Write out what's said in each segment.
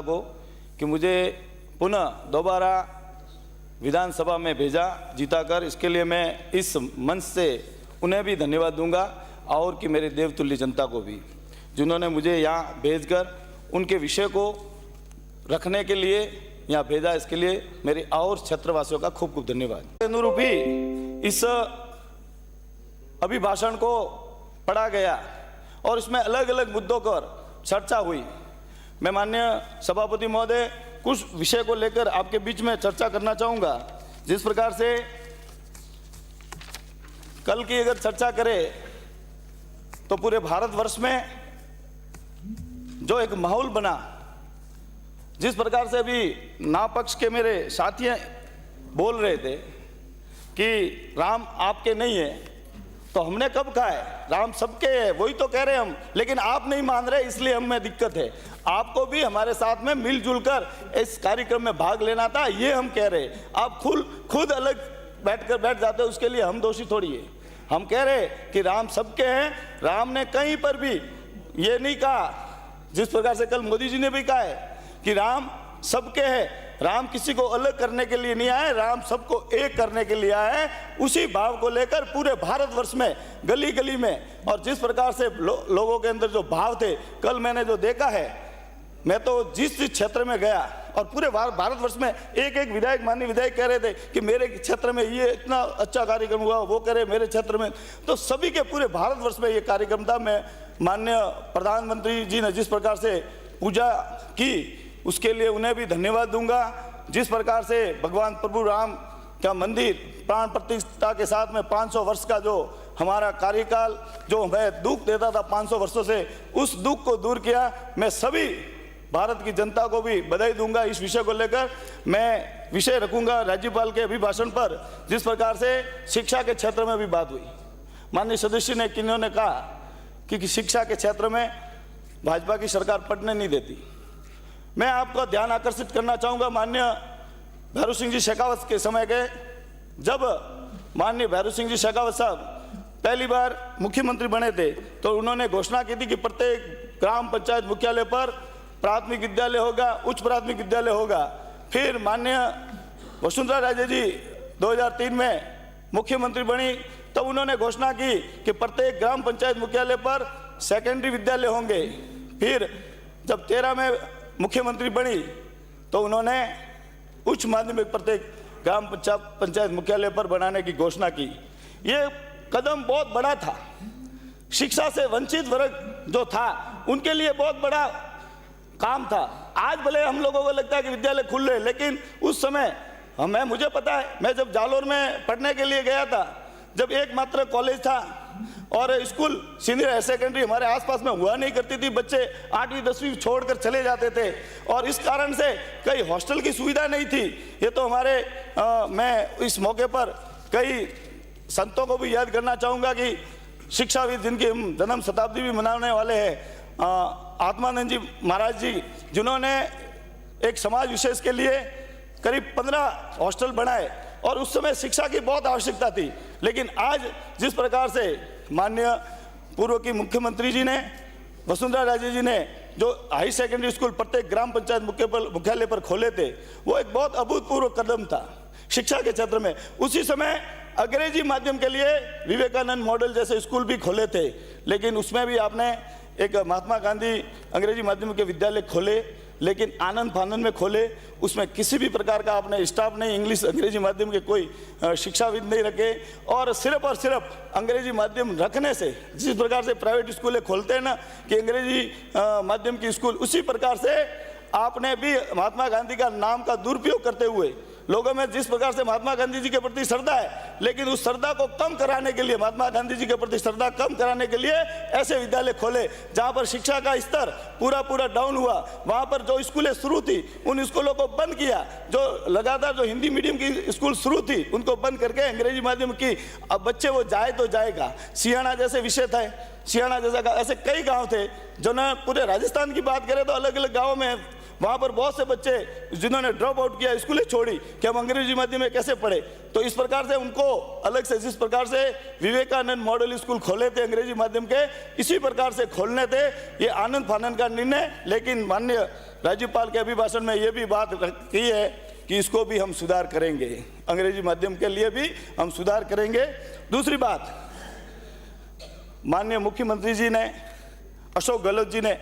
को कि मुझे पुनः दोबारा विधानसभा में भेजा जीताकर, इसके लिए मैं इस मंच से उन्हें भी धन्यवाद दूंगा और कि मेरे देवतुल्य जनता को भी, जिन्होंने मुझे यहाँ भेजकर उनके विषय को रखने के लिए यहाँ भेजा। इसके लिए मेरे और क्षेत्रवासियों का खूब खूब धन्यवाद। अनुरूपी इस अभिभाषण को पढ़ा गया और इसमें अलग अलग मुद्दों पर चर्चा हुई। मैं माननीय सभापति महोदय कुछ विषय को लेकर आपके बीच में चर्चा करना चाहूँगा। जिस प्रकार से कल की अगर चर्चा करें तो पूरे भारतवर्ष में जो एक माहौल बना, जिस प्रकार से अभी नापक्ष के मेरे साथी बोल रहे थे कि राम आपके नहीं है, तो हमने कब कहा है राम सबके है, वही तो कह रहे हम, लेकिन आप नहीं मान रहे, इसलिए हमें दिक्कत है। आपको भी हमारे साथ में मिलजुल कर इस कार्यक्रम में भाग लेना था, ये हम कह रहे। आप खुद अलग बैठ जाते, उसके लिए हम दोषी थोड़ी है। हम कह रहे कि राम सबके हैं। राम ने कहीं पर भी ये नहीं कहा, जिस प्रकार से कल मोदी जी ने भी कहा है कि राम सबके हैं। राम किसी को अलग करने के लिए नहीं आए, राम सबको एक करने के लिए आए। उसी भाव को लेकर पूरे भारतवर्ष में गली गली में, और जिस प्रकार से लोगों के अंदर जो भाव थे, कल मैंने जो देखा है, मैं तो जिस क्षेत्र में गया और पूरे भारतवर्ष में एक एक विधायक, माननीय विधायक कह रहे थे कि मेरे क्षेत्र में ये इतना अच्छा कार्यक्रम हुआ, वो कह रहे मेरे क्षेत्र में, तो सभी के पूरे भारतवर्ष में ये कार्यक्रम था। मैं माननीय प्रधानमंत्री जी ने जिस प्रकार से पूजा की, उसके लिए उन्हें भी धन्यवाद दूंगा। जिस प्रकार से भगवान प्रभु राम का मंदिर प्राण प्रतिष्ठा के साथ में 500 वर्ष का जो हमारा कार्यकाल जो हमें दुख देता था 500 वर्षों से, उस दुख को दूर किया। मैं सभी भारत की जनता को भी बधाई दूंगा। इस विषय को लेकर मैं विषय रखूंगा राज्यपाल के अभिभाषण पर। जिस प्रकार से शिक्षा के क्षेत्र में भी बात हुई, माननीय सदस्य ने किन्होंने कहा कि शिक्षा के क्षेत्र में भाजपा की सरकार पढ़ने नहीं देती। मैं आपका ध्यान आकर्षित करना चाहूँगा माननीय भैरू सिंह जी शेखावत के समय के, जब माननीय भैरू सिंह जी शेखावत साहब पहली बार मुख्यमंत्री बने थे, तो उन्होंने घोषणा की थी कि प्रत्येक ग्राम पंचायत मुख्यालय पर प्राथमिक विद्यालय होगा, उच्च प्राथमिक विद्यालय होगा। फिर माननीय वसुंधरा राजे जी 2003 में मुख्यमंत्री बनी, तो उन्होंने घोषणा की कि प्रत्येक ग्राम पंचायत मुख्यालय पर सेकेंडरी विद्यालय होंगे। फिर जब 13 में मुख्यमंत्री बनी तो उन्होंने उच्च माध्यमिक प्रत्येक ग्राम पंचायत मुख्यालय पर बनाने की घोषणा की। ये कदम बहुत बड़ा था। शिक्षा से वंचित वर्ग जो था उनके लिए बहुत बड़ा काम था। आज भले हम लोगों को लगता है कि विद्यालय खुल रहे, लेकिन उस समय मुझे पता है, मैं जब जालोर में पढ़ने के लिए गया था, जब एकमात्र कॉलेज था और स्कूल सीनियर हायर सेकेंडरी हमारे आसपास में हुआ नहीं करती थी, बच्चे 8वीं 10वीं छोड़कर चले जाते थे, और इस कारण से कई हॉस्टल की सुविधा नहीं थी। ये तो मैं इस मौके पर कई संतों को भी याद करना चाहूँगा कि शिक्षाविद जिनकी हम जन्म शताब्दी भी मनाने वाले हैं, आत्मानंद जी महाराज जी, जिन्होंने एक समाज विशेष के लिए करीब 15 हॉस्टल बनाए, और उस समय शिक्षा की बहुत आवश्यकता थी। लेकिन आज जिस प्रकार से माननीय पूर्व की मुख्यमंत्री जी ने, वसुंधरा राजे जी ने जो हाई सेकेंडरी स्कूल प्रत्येक ग्राम पंचायत मुख्यालय पर खोले थे, वो एक बहुत अभूतपूर्व कदम था शिक्षा के क्षेत्र में। उसी समय अंग्रेजी माध्यम के लिए विवेकानंद मॉडल जैसे स्कूल भी खोले थे, लेकिन उसमें भी आपने एक महात्मा गांधी अंग्रेजी माध्यम के विद्यालय खोले, लेकिन आनंद फानंद में खोले, उसमें किसी भी प्रकार का आपने स्टाफ नहीं, इंग्लिश अंग्रेजी माध्यम के कोई शिक्षाविद नहीं रखे, और सिर्फ अंग्रेजी माध्यम रखने से, जिस प्रकार से प्राइवेट स्कूलें खोलते हैं ना कि अंग्रेजी माध्यम की स्कूल, उसी प्रकार से आपने भी महात्मा गांधी का नाम का दुरुपयोग करते हुए लोगों में जिस प्रकार से महात्मा गांधी जी के प्रति श्रद्धा है, लेकिन उस श्रद्धा को कम कराने के लिए, महात्मा गांधी जी के प्रति श्रद्धा कम कराने के लिए ऐसे विद्यालय खोले जहां पर शिक्षा का स्तर पूरा डाउन हुआ। वहां पर जो स्कूलें शुरू थी उन स्कूलों को बंद किया, जो लगातार जो हिंदी मीडियम की स्कूल शुरू थी उनको बंद करके अंग्रेजी माध्यम की, अब बच्चे वो जाए तो जाएगा। सियाना जैसे विषय था, सियाना जैसा ऐसे कई गाँव थे जो न, पूरे राजस्थान की बात करें तो अलग अलग गाँव में वहाँ पर बहुत से बच्चे जिन्होंने ड्रॉप आउट किया, स्कूलें छोड़ी कि हम अंग्रेजी माध्यम में कैसे पढ़े। तो इस प्रकार से उनको अलग से, जिस प्रकार से विवेकानंद मॉडल स्कूल खोले थे अंग्रेजी माध्यम के, इसी प्रकार से खोलने थे। ये आनंद फानंद का निर्णय, लेकिन माननीय राज्यपाल के अभिभाषण में ये भी बात की है कि इसको भी हम सुधार करेंगे, अंग्रेजी माध्यम के लिए भी हम सुधार करेंगे। दूसरी बात, माननीय मुख्यमंत्री जी ने, अशोक गहलोत जी ने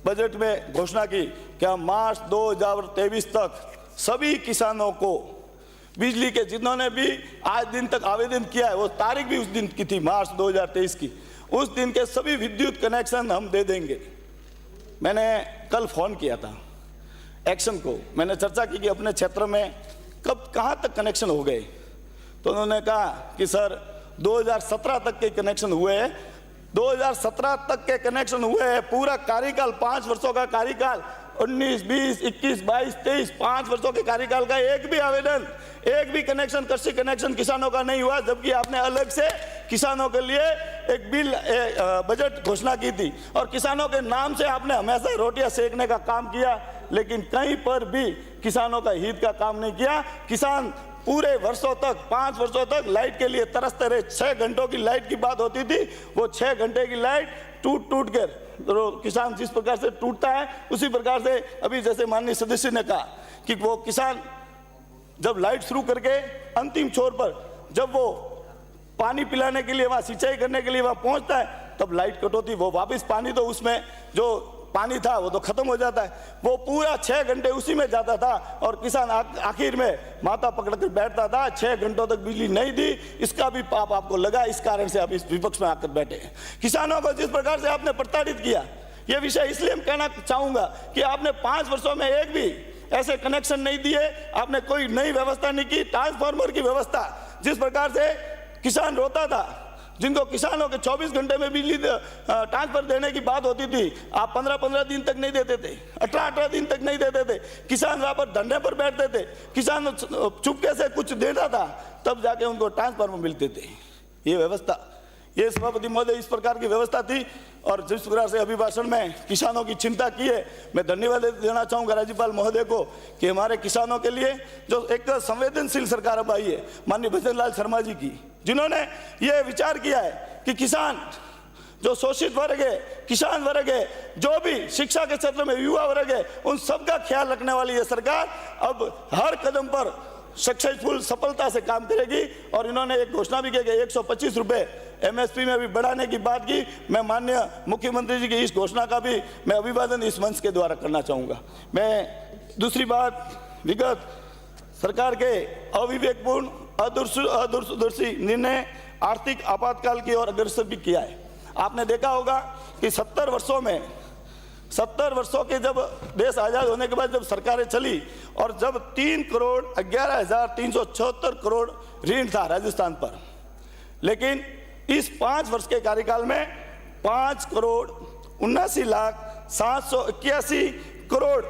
बजट में घोषणा की कि हम मार्च 2023 तक सभी किसानों को बिजली के, जिन्होंने भी आज दिन तक आवेदन किया है, वो तारीख भी उस दिन की थी मार्च 2023 की, उस दिन के सभी विद्युत कनेक्शन हम दे देंगे। मैंने कल फोन किया था एक्शन को, मैंने चर्चा की कि अपने क्षेत्र में कब कहाँ तक कनेक्शन हो गए, तो उन्होंने कहा कि सर 2017 तक के कनेक्शन हुए हैं, 2017 तक के कनेक्शन हुए हैं। पूरा कार्यकाल 5 वर्षों का कार्यकाल, 19, 20, 21, 22, 23, 5 वर्षों के कार्यकाल का एक भी आवेदन, एक भी कनेक्शन, कृषि कनेक्शन किसानों का नहीं हुआ, जबकि आपने अलग से किसानों के लिए एक बिल, बजट घोषणा की थी और किसानों के नाम से आपने हमेशा रोटियां सेकने का काम किया, लेकिन कहीं पर भी किसानों का हित का काम नहीं किया। किसान पूरे वर्षों तक, 5 वर्षों तक लाइट के लिए तरसते रहे। 6 घंटों की लाइट की बात होती थी, वो 6 घंटे की लाइट टूट कर किसान जिस प्रकार से टूटता है, उसी प्रकार से अभी जैसे माननीय सदस्य ने कहा कि वो किसान जब लाइट शुरू करके अंतिम छोर पर, जब वो पानी पिलाने के लिए, वहाँ सिंचाई करने के लिए वहाँ पहुँचता है, तब लाइट कट होती, वो वापस पानी तो उसमें जो पानी था वो तो खत्म हो जाता है। वो पूरा 6 घंटे उसी में जाता था और किसान आखिर में माथा पकड़कर बैठता था। 6 घंटों तक बिजली नहीं दी, इसका भी पाप आपको लगा, इस कारण से आप इस विपक्ष में आकर बैठे। किसानों को जिस प्रकार से आपने प्रताड़ित किया, ये विषय इसलिए मैं कहना चाहूंगा कि आपने 5 वर्षों में एक भी ऐसे कनेक्शन नहीं दिए, आपने कोई नई व्यवस्था नहीं की, ट्रांसफार्मर की व्यवस्था। जिस प्रकार से किसान रोता था, जिनको किसानों के 24 घंटे में बिजली ट्रांसफर देने की बात होती थी, आप 15-15 दिन तक नहीं देते थे, 18-18 दिन तक नहीं देते थे। किसान वहाँ पर धरने पर बैठते थे, किसान चुपके से कुछ देता था, तब जाके उनको ट्रांसफार्मर मिलते थे। ये व्यवस्था, ये सभापति महोदय इस प्रकार की व्यवस्था थी। और जिस प्रकार से अभिभाषण में किसानों की चिंता की है, मैं धन्यवाद देना चाहूँगा राज्यपाल महोदय को कि हमारे किसानों के लिए जो एक संवेदनशील सरकार अब आई है, माननीय भजन लाल शर्मा जी की, जिन्होंने ये विचार किया है कि किसान जो शोषित वर्ग है, किसान वर्ग है, जो भी शिक्षा के क्षेत्र में युवा वर्ग है, उन सबका ख्याल रखने वाली ये सरकार अब हर कदम पर सक्सेसफुल, सफलता से काम करेगी। और इन्होंने एक घोषणा भी की कि 125 रुपये MSP में भी बढ़ाने की बात की। मैं माननीय मुख्यमंत्री जी की इस घोषणा का भी मैं अभिवादन इस मंच के द्वारा करना चाहूँगा। मैं दूसरी बात, विगत सरकार के अविवेकपूर्ण, अदूरदर्शी निर्णय आर्थिक आपातकाल की ओर अग्रसर भी किया है। आपने देखा होगा कि 70 वर्षों के जब देश आज़ाद होने के बाद जब सरकारें चली और जब 3,11,374 करोड़ ऋण था राजस्थान पर, लेकिन इस 5 वर्ष के कार्यकाल में 5,79,781 करोड़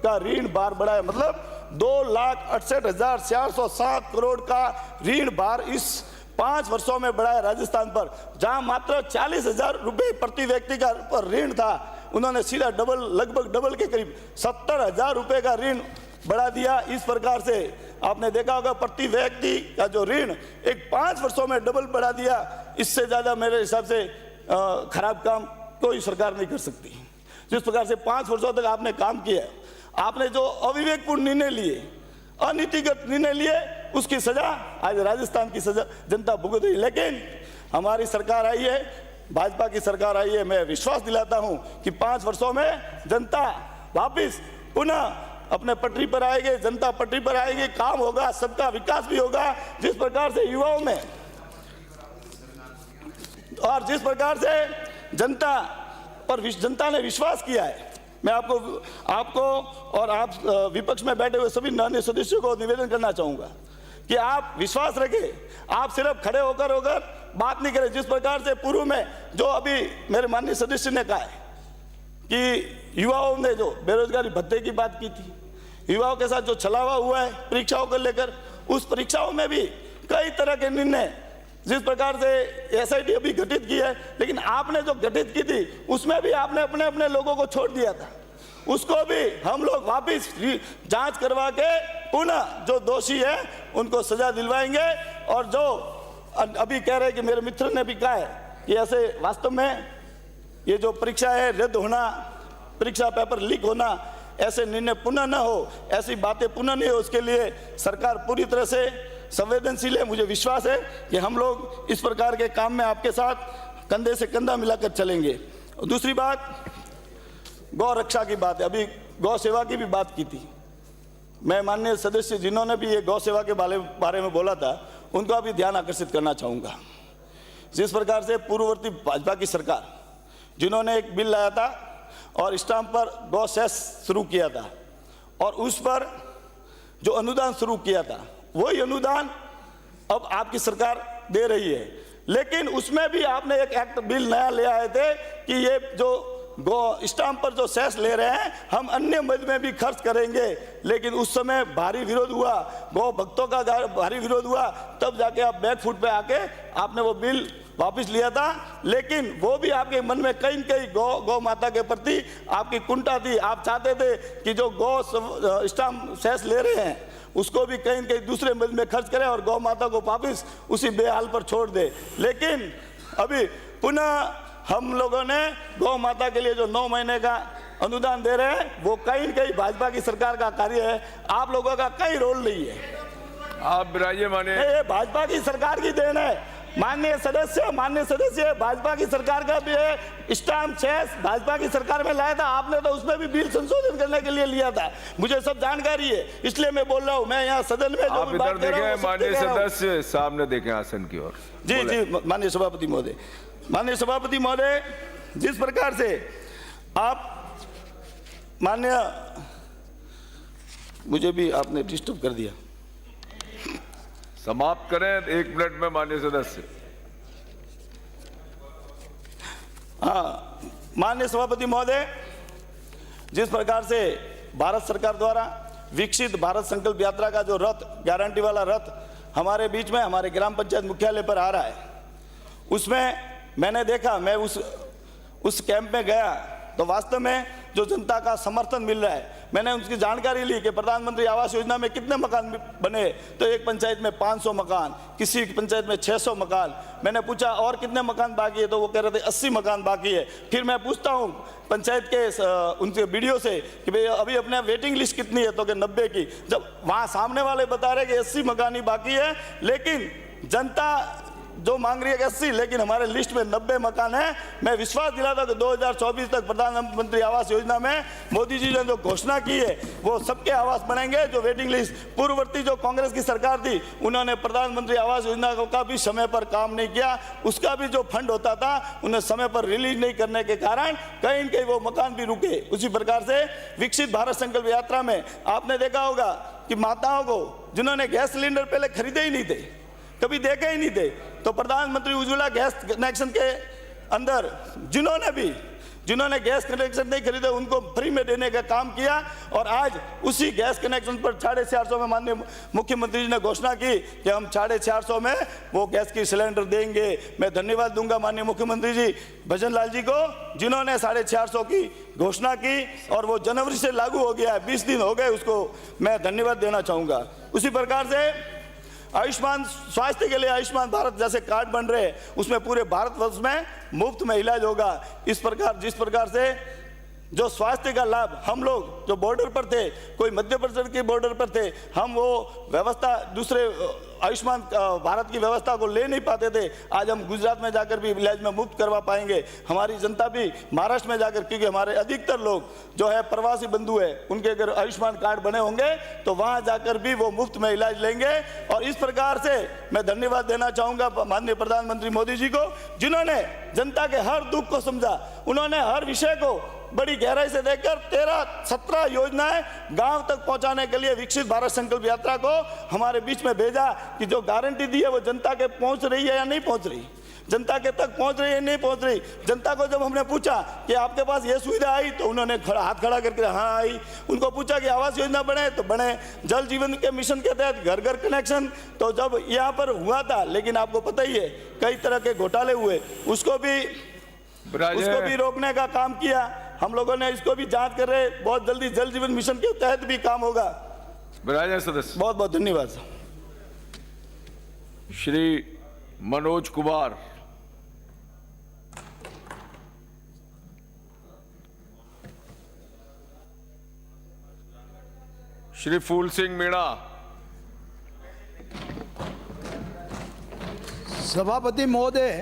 का ऋण भार बढ़ा है। मतलब 2,68,407 करोड़ का ऋण भार इस 5 वर्षों में बढ़ा है राजस्थान पर। जहां मात्र 40,000 रुपये प्रति व्यक्ति का पर ऋण था, उन्होंने सीधा डबल, लगभग डबल के करीब 70,000 रुपये का ऋण बढ़ा दिया। इस प्रकार से आपने देखा होगा प्रति व्यक्ति का जो ऋण एक 5 वर्षों में डबल बढ़ा दिया। इससे ज़्यादा मेरे हिसाब से खराब काम कोई सरकार नहीं कर सकती। जिस प्रकार से 5 वर्षों तक आपने काम किया, आपने जो अविवेकपूर्ण निर्णय लिए, अनीतिगत निर्णय लिए, उसकी सजा आज राजस्थान की सजा जनता भुगत रही। लेकिन हमारी सरकार आई है, भाजपा की सरकार आई है, मैं विश्वास दिलाता हूं कि 5 वर्षों में जनता वापिस पुनः अपने पटरी पर आएगी, जनता पटरी पर आएगी, काम होगा, सबका विकास भी होगा। जिस प्रकार से युवाओं में और जिस प्रकार से जनता ने विश्वास किया है, मैं आपको और आप विपक्ष में बैठे हुए सभी अन्य सदस्यों को निवेदन करना चाहूँगा कि आप विश्वास रखें, आप सिर्फ खड़े होकर बात नहीं करें। जिस प्रकार से पूर्व में जो अभी मेरे माननीय सदस्य ने कहा है कि युवाओं ने जो बेरोजगारी भत्ते की बात की थी, युवाओं के साथ जो छलावा हुआ है परीक्षाओं को लेकर, उस परीक्षाओं में भी कई तरह के निर्णय, जिस प्रकार से SIT अभी गठित की है, लेकिन आपने जो गठित की थी उसमें भी आपने अपने अपने लोगों को छोड़ दिया था। उसको भी हम लोग वापिस जांच करवा के पुनः जो दोषी है उनको सजा दिलवाएंगे। और जो अभी कह रहे हैं कि मेरे मित्र ने भी कहा है कि ऐसे वास्तव में ये जो परीक्षा है रद्द होना, परीक्षा पेपर लीक होना, ऐसे निर्णय पुनः न हो, ऐसी बातें पुनः नहीं हो, उसके लिए सरकार पूरी तरह से संवेदनशील है। मुझे विश्वास है कि हम लोग इस प्रकार के काम में आपके साथ कंधे से कंधा मिलाकर चलेंगे। दूसरी बात गौ रक्षा की बात है, अभी गौ सेवा की भी बात की थी। मैं माननीय सदस्य जिन्होंने भी ये गौ सेवा के बारे में बोला था उनको अभी ध्यान आकर्षित करना चाहूँगा। जिस प्रकार से पूर्ववर्ती भाजपा की सरकार जिन्होंने एक बिल लाया था और स्टाम्प पर गौ सेस शुरू किया था और उस पर जो अनुदान शुरू किया था वही अनुदान अब आपकी सरकार दे रही है, लेकिन उसमें भी आपने एक एक्ट बिल नया ले आए थे कि ये जो गौ स्टाम्प पर जो सेस ले रहे हैं हम अन्य मद में भी खर्च करेंगे, लेकिन उस समय भारी विरोध हुआ, गौ भक्तों का भारी विरोध हुआ, तब जाके आप बैक फुट पे आके आपने वो बिल वापस लिया था। लेकिन वो भी आपके मन में कहीं न कहीं गौ माता के प्रति आपकी कुंठा थी। आप चाहते थे कि जो गौ स्टाम्प सेस ले रहे हैं उसको भी कहीं न कहीं दूसरे मद में खर्च करें और गौ माता को वापस उसी बेहाल पर छोड़ दे। लेकिन अभी पुनः हम लोगों ने गौ माता के लिए जो 9 महीने का अनुदान दे रहे हैं वो कहीं न कहीं भाजपा की सरकार का कार्य है, आप लोगों का कहीं रोल नहीं है। आप बिराजे माने ये भाजपा की सरकार की देन है। माननीय सदस्य भाजपा की सरकार का भी है। स्टाम्प सेस भाजपा की सरकार में लाया था, आपने तो उसमें भी बिल संशोधन करने के लिए लिया था, मुझे सब जानकारी है, इसलिए मैं बोल रहा हूँ। मैं यहाँ सदन में आप इधर देखें, माननीय सदस्य सामने देखें आसन की ओर। जी माननीय सभापति महोदय, जिस प्रकार से आप माननीय, मुझे भी आपने डिस्टर्ब कर दिया, समाप्त करें 1 मिनट में माननीय सदस्य। हाँ माननीय सभापति महोदय, जिस प्रकार से भारत सरकार द्वारा विकसित भारत संकल्प यात्रा का जो रथ, गारंटी वाला रथ हमारे बीच में हमारे ग्राम पंचायत मुख्यालय पर आ रहा है, उसमें मैंने देखा, मैं उस कैंप में गया तो वास्तव में जो जनता का समर्थन मिल रहा है, मैंने उसकी जानकारी ली कि प्रधानमंत्री आवास योजना में कितने मकान बने, तो एक पंचायत में 500 मकान, किसी पंचायत में 600 मकान। मैंने पूछा और कितने मकान बाकी है, तो वो कह रहे थे 80 मकान बाकी है। फिर मैं पूछता हूँ पंचायत के उनके वीडियो से कि भाई अभी अपने वेटिंग लिस्ट कितनी है, तो कि 90 की। जब वहाँ सामने वाले बता रहे कि 80 मकान ही बाकी है, लेकिन जनता जो मांग रही है 80, लेकिन हमारे लिस्ट में 90 मकान है। मैं विश्वास दिलाता कि 2024 तक प्रधानमंत्री आवास योजना में मोदी जी ने जो घोषणा की है वो सबके आवास बनेंगे। जो वेटिंग लिस्ट पूर्ववर्ती जो कांग्रेस की सरकार थी उन्होंने प्रधानमंत्री आवास योजना का भी समय पर काम नहीं किया, उसका भी जो फंड होता था उन्हें समय पर रिलीज नहीं करने के कारण कहीं न कहीं वो मकान भी रुके। उसी प्रकार से विकसित भारत संकल्प यात्रा में आपने देखा होगा कि माताओं को जिन्होंने गैस सिलेंडर पहले खरीदे ही नहीं थे, कभी देखे ही नहीं थे, तो प्रधानमंत्री उज्ज्वला गैस कनेक्शन के अंदर जिन्होंने गैस कनेक्शन नहीं खरीदे उनको फ्री में देने का काम किया। और आज उसी गैस कनेक्शन पर 450 में माननीय मुख्यमंत्री जी ने घोषणा की कि हम 450 में वो गैस की सिलेंडर देंगे। मैं धन्यवाद दूंगा माननीय मुख्यमंत्री जी भजन लाल जी को, जिन्होंने 450 की घोषणा की और वो जनवरी से लागू हो गया है, 20 दिन हो गए, उसको मैं धन्यवाद देना चाहूँगा। उसी प्रकार से आयुष्मान स्वास्थ्य के लिए आयुष्मान भारत जैसे कार्ड बन रहे हैं, उसमें पूरे भारतवर्ष में मुफ्त में इलाज होगा। जिस प्रकार से जो स्वास्थ्य का लाभ हम लोग जो बॉर्डर पर थे, कोई मध्य प्रदेश के बॉर्डर पर थे, हम वो व्यवस्था दूसरे आयुष्मान भारत की व्यवस्था को ले नहीं पाते थे, आज हम गुजरात में जाकर भी इलाज में मुफ्त करवा पाएंगे। हमारी जनता भी महाराष्ट्र में जाकर, क्योंकि हमारे अधिकतर लोग जो है प्रवासी बंधु है, उनके अगर आयुष्मान कार्ड बने होंगे तो वहाँ जाकर भी वो मुफ्त में इलाज लेंगे। और इस प्रकार से मैं धन्यवाद देना चाहूँगा माननीय प्रधानमंत्री मोदी जी को, जिन्होंने जनता के हर दुख को समझा, उन्होंने हर विषय को बड़ी गहराई से देखकर 13-17 योजनाएं गांव तक पहुंचाने के लिए विकसित भारत संकल्प यात्रा को हमारे बीच में भेजा कि जो गारंटी दी है वो जनता के पहुंच रही है या नहीं पहुंच रही, जनता के तक पहुंच रही है नहीं पहुंच रही। जनता को जब हमने पूछा कि आपके पास ये सुविधा आई, तो उन्होंने हाथ खड़ा करके हाँ आई। उनको पूछा कि आवास योजना बने, तो बने। जल जीवन के मिशन के तहत घर घर कनेक्शन तो जब यहाँ पर हुआ था, लेकिन आपको पता ही है कई तरह के घोटाले हुए, उसको भी रोकने का काम किया। हम लोगों ने इसको भी जांच कर रहे, बहुत जल्दी जल जीवन मिशन के तहत भी काम होगा। विराजमान सदस्य बहुत बहुत धन्यवाद। श्री मनोज कुमार, श्री फूल सिंह मीणा, सभापति महोदय,